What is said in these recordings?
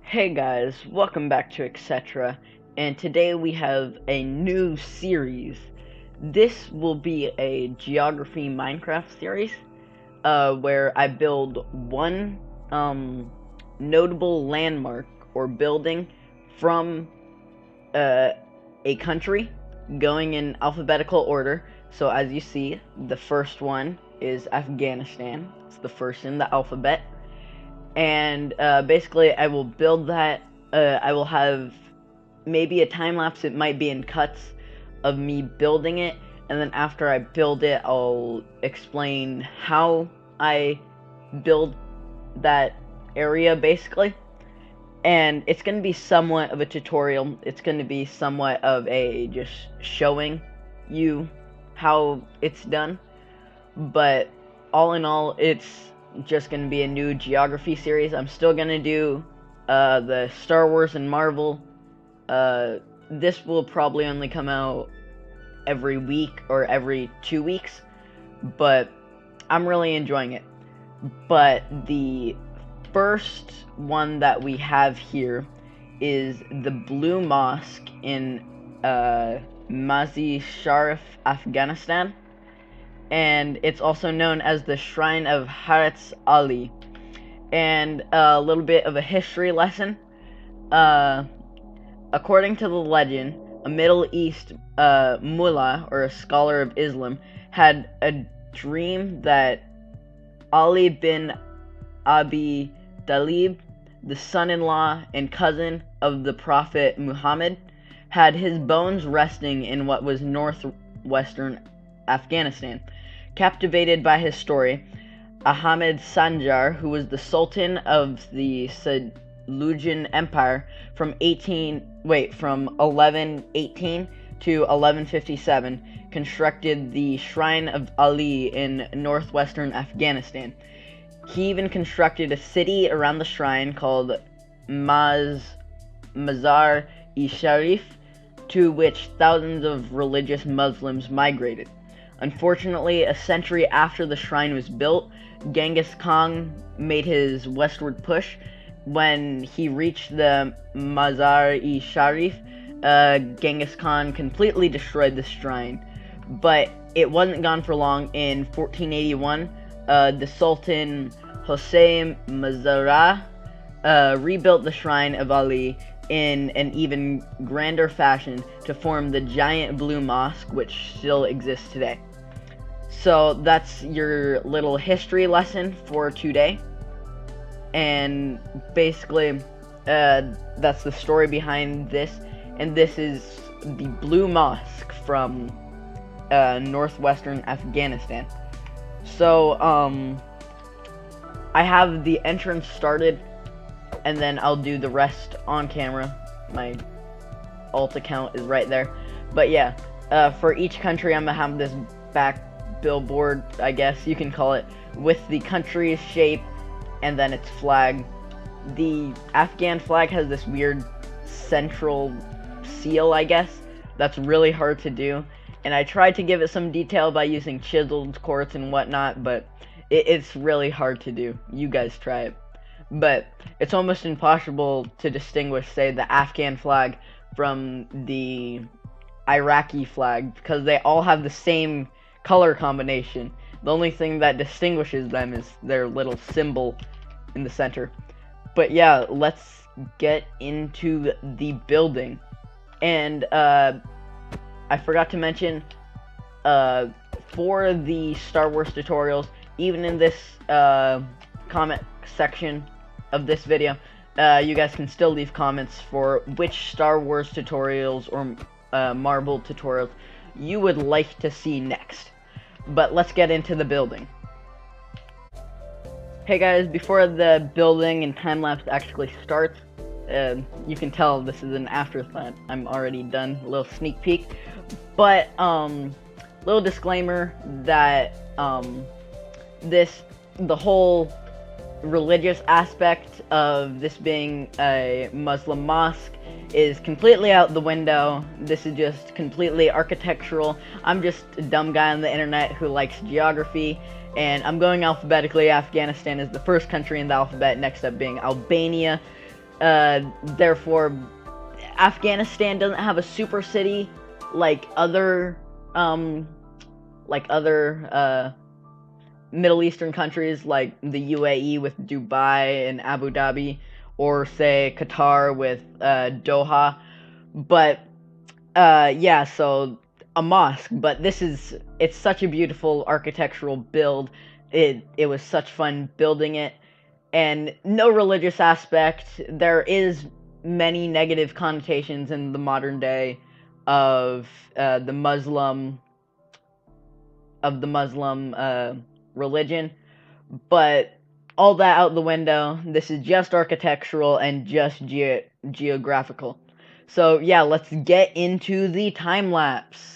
Hey guys, welcome back to Etc. And today we have a new series. This will be a geography Minecraft series, where I build one notable landmark or building from a country, going in alphabetical order. So as you see, the first one is Afghanistan. It's the first in the alphabet. And basically I will build that. I will have maybe a time lapse. It might be in cuts of me building it, and then after I build it, I'll explain how I build that area basically. And it's going to be somewhat of a tutorial. It's going to be somewhat of a just showing you how it's done. But all in all, it's just going to be a new geography series. I'm still going to do the Star Wars and Marvel. This will probably only come out every week or every 2 weeks, but I'm really enjoying it. But the first one that we have here is the Blue Mosque in Mazar-e Afghanistan. And it's also known as the Shrine of Hazrat Ali. And a little bit of a history lesson. According to the legend, a Middle East mullah, or a scholar of Islam, had a dream that Ali bin Abi Talib, the son-in-law and cousin of the Prophet Muhammad, had his bones resting in what was northwestern Afghanistan. Captivated by his story, Ahmed Sanjar, who was the Sultan of the Seljuq Empire from 1118 to 1157, constructed the Shrine of Ali in northwestern Afghanistan. He even constructed a city around the shrine called Mazar-e-Sharif, to which thousands of religious Muslims migrated. Unfortunately, a century after the shrine was built, Genghis Khan made his westward push. When he reached the Mazar-e-Sharif, Genghis Khan completely destroyed the shrine. But it wasn't gone for long. In 1481, the Sultan Hossein Mazara rebuilt the Shrine of Ali in an even grander fashion to form the giant Blue Mosque, which still exists today. So that's your little history lesson for today. And basically, that's the story behind this. And this is the Blue Mosque from northwestern Afghanistan. So, I have the entrance started, and then I'll do the rest on camera. My alt account is right there. But yeah, for each country, I'm gonna have this back billboard, I guess you can call it, with the country's shape and then its flag. The Afghan flag has this weird central seal, I guess, that's really hard to do. And I tried to give it some detail by using chiseled quartz and whatnot, but it's really hard to do. You guys try it. But it's almost impossible to distinguish, say, the Afghan flag from the Iraqi flag, because they all have the same color combination. The only thing that distinguishes them is their little symbol in the center. But yeah, let's get into the building. And I forgot to mention, for the Star Wars tutorials, even in this comment section of this video, you guys can still leave comments for which Star Wars tutorials or Marvel tutorials you would like to see next. But let's get into the building. Hey guys, before the building and time-lapse actually starts, you can tell this is an afterthought. I'm already done, a little sneak peek. But, little disclaimer that, the whole religious aspect of this being a Muslim mosque is completely out the window. This is just completely architectural. I'm just a dumb guy on the internet who likes geography, and I'm going alphabetically. Afghanistan is the first country in the alphabet, next up being Albania, Therefore, Afghanistan doesn't have a super city like other Middle Eastern countries like the UAE with Dubai and Abu Dhabi, or say Qatar with Doha. But yeah, so a mosque. But it's such a beautiful architectural build. It was such fun building it, and no religious aspect. There is many negative connotations in the modern day of the Muslim religion, but all that out the window. This is just architectural and just geographical. So yeah, let's get into the time lapse.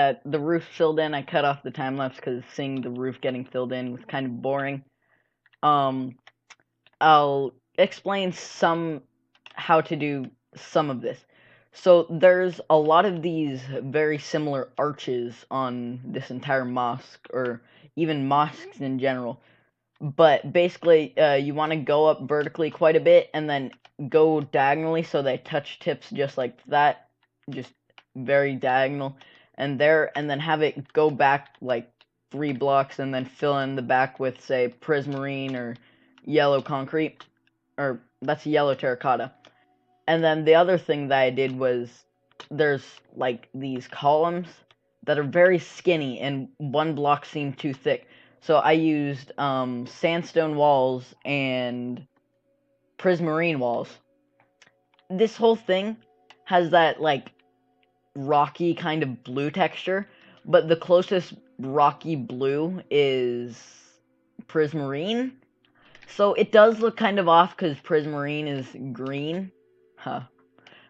that the roof filled in. I cut off the time lapse because seeing the roof getting filled in was kind of boring. I'll explain how to do some of this. So there's a lot of these very similar arches on this entire mosque, or even mosques in general. But basically, you want to go up vertically quite a bit and then go diagonally so they touch tips just like that, just very diagonal, and then have it go back like 3 blocks and then fill in the back with, say, prismarine or yellow concrete, or that's yellow terracotta. And then the other thing that I did was there's like these columns that are very skinny and 1 block seemed too thick. So I used sandstone walls and prismarine walls. This whole thing has that like rocky kind of blue texture, but the closest rocky blue is prismarine. So it does look kind of off because prismarine is green. Huh.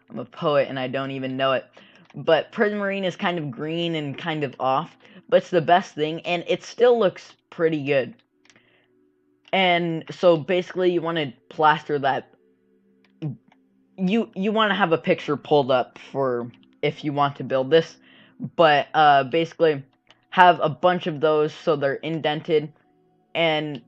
I'm a poet and I don't even know it. But prismarine is kind of green and kind of off, but it's the best thing, and it still looks pretty good. And so basically you want to plaster that. You want to have a picture pulled up for if you want to build this, but basically have a bunch of those so they're indented, and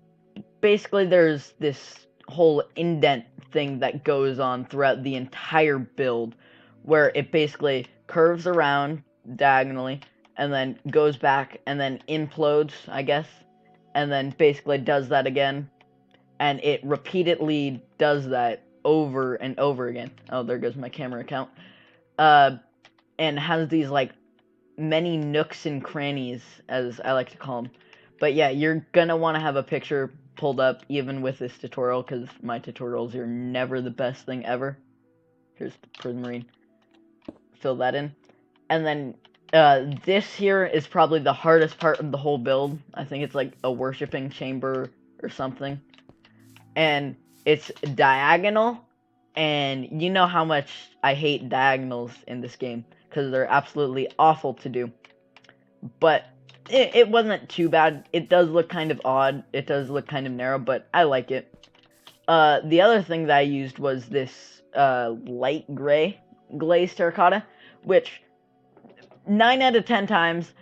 basically there's this whole indent thing that goes on throughout the entire build where it basically curves around diagonally and then goes back and then implodes, I guess, and then basically does that again, and it repeatedly does that over and over again. Oh, there goes my camera account. And has these like many nooks and crannies, as I like to call them. But yeah, you're gonna want to have a picture pulled up even with this tutorial, because my tutorials are never the best thing ever. Here's the prismarine. Fill that in. And then this here is probably the hardest part of the whole build. I think it's like a worshipping chamber or something. And it's diagonal, and you know how much I hate diagonals in this game, because they're absolutely awful to do. But it wasn't too bad. It does look kind of odd. It does look kind of narrow, but I like it. The other thing that I used was this light gray glazed terracotta, which 9 out of 10 times,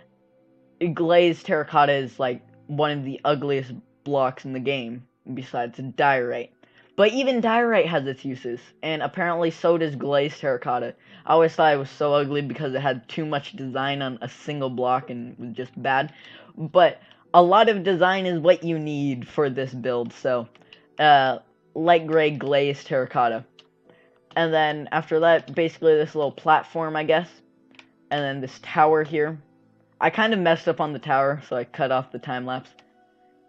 glazed terracotta is like one of the ugliest blocks in the game, besides diorite. But even diorite has its uses, and apparently so does glazed terracotta. I always thought it was so ugly because it had too much design on a single block and was just bad. But a lot of design is what you need for this build, so light gray glazed terracotta. And then after that, basically this little platform, I guess. And then this tower here. I kind of messed up on the tower, so I cut off the time lapse.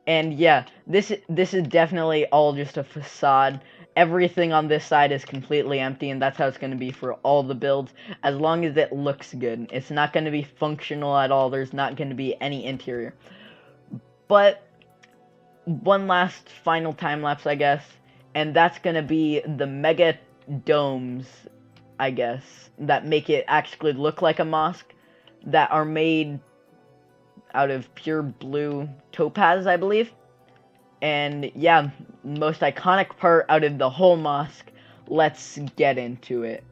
And yeah, this is definitely all just a facade. Everything on this side is completely empty, and that's how it's going to be for all the builds, as long as it looks good. It's not going to be functional at all. There's not going to be any interior. But one last final time lapse, I guess, and that's going to be the mega domes, I guess, that make it actually look like a mosque, that are made out of pure blue topaz, I believe. And yeah, most iconic part out of the whole mosque. Let's get into it.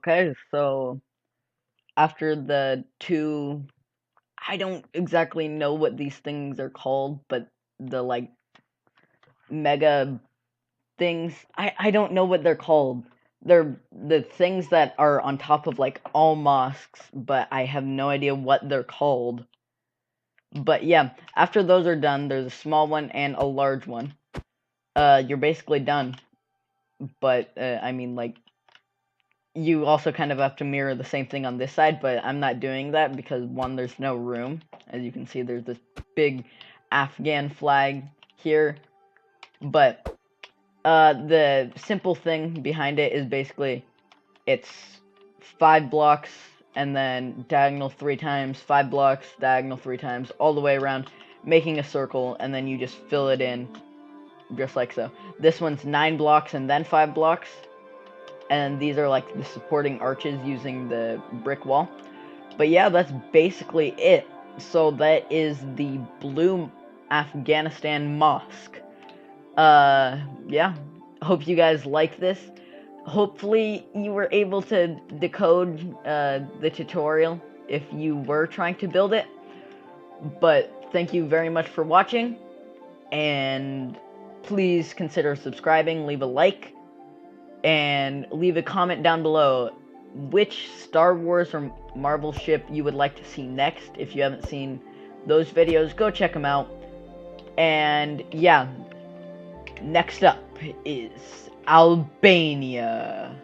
Okay, so after the two, I don't exactly know what these things are called, but the like mega things, I don't know what they're called. They're the things that are on top of like all mosques, but I have no idea what they're called. But yeah, after those are done, there's a small one and a large one. You're basically done. But I mean, like, you also kind of have to mirror the same thing on this side, but I'm not doing that because one, there's no room. As you can see, there's this big Afghan flag here. But the simple thing behind it is basically it's 5 blocks and then diagonal 3 times, 5 blocks, diagonal 3 times, all the way around, making a circle, and then you just fill it in just like so. This one's 9 blocks and then 5 blocks, and these are like the supporting arches using the brick wall. But yeah, that's basically it. So that is the Blue Afghanistan Mosque. Yeah. Hope you guys like this. Hopefully you were able to decode the tutorial if you were trying to build it. But thank you very much for watching, and please consider subscribing, leave a like, and leave a comment down below which Star Wars or Marvel ship you would like to see next. If you haven't seen those videos, go check them out. And yeah, next up is Albania.